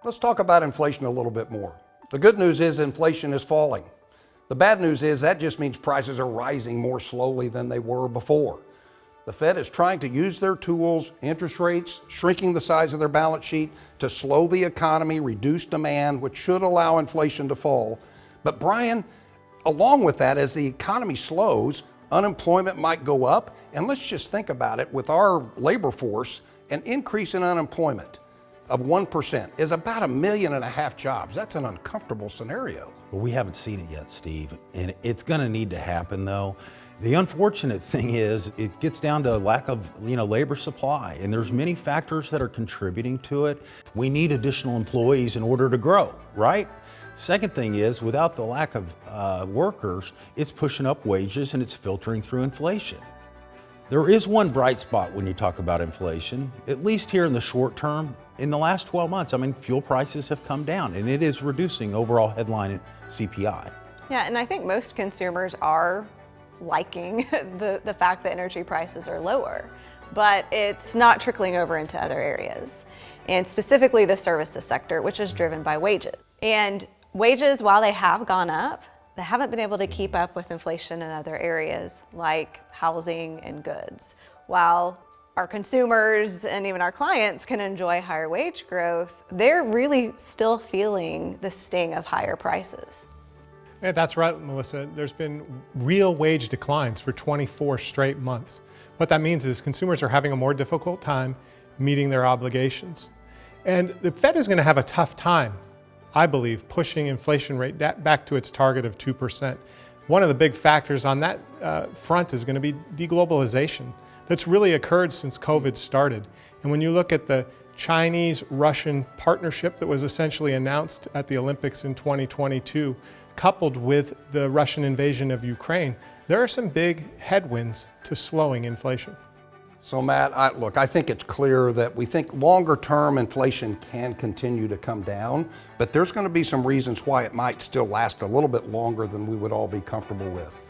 Let's talk about inflation a little bit more. The good news is inflation is falling. The bad news is that just means prices are rising more slowly than they were before. The Fed is trying to use their tools, interest rates, shrinking the size of their balance sheet, to slow the economy, reduce demand, which should allow inflation to fall. But Brian, along with that, as the economy slows, unemployment might go up. And let's just think about it, with our labor force, an increase in unemployment of 1% is about 1.5 million jobs. That's an uncomfortable scenario. Well, we haven't seen it yet, Steve, and it's going to need to happen, though. The unfortunate thing is it gets down to a lack of labor supply, and there's many factors that are contributing to it. We need additional employees in order to grow, right? Second thing is, without the lack of workers, it's pushing up wages and it's filtering through inflation. There is one bright spot when you talk about inflation, at least here in the short term. In the last 12 months, fuel prices have come down and it is reducing overall headline CPI. Yeah, and I think most consumers are liking the fact that energy prices are lower, but it's not trickling over into other areas, and specifically the services sector, which is driven by wages. And wages, while they have gone up, they haven't been able to keep up with inflation in other areas like housing and goods. While our consumers and even our clients can enjoy higher wage growth, they're really still feeling the sting of higher prices. Yeah, that's right, Melissa. There's been real wage declines for 24 straight months. What that means is consumers are having a more difficult time meeting their obligations. And the Fed is going to have a tough time, I believe, pushing inflation rate back to its target of 2%. One of the big factors on that front is going to be deglobalization. That's really occurred since COVID started. And when you look at the Chinese-Russian partnership that was essentially announced at the Olympics in 2022, coupled with the Russian invasion of Ukraine, there are some big headwinds to slowing inflation. So Matt, I think it's clear that we think longer term inflation can continue to come down, but there's going to be some reasons why it might still last a little bit longer than we would all be comfortable with.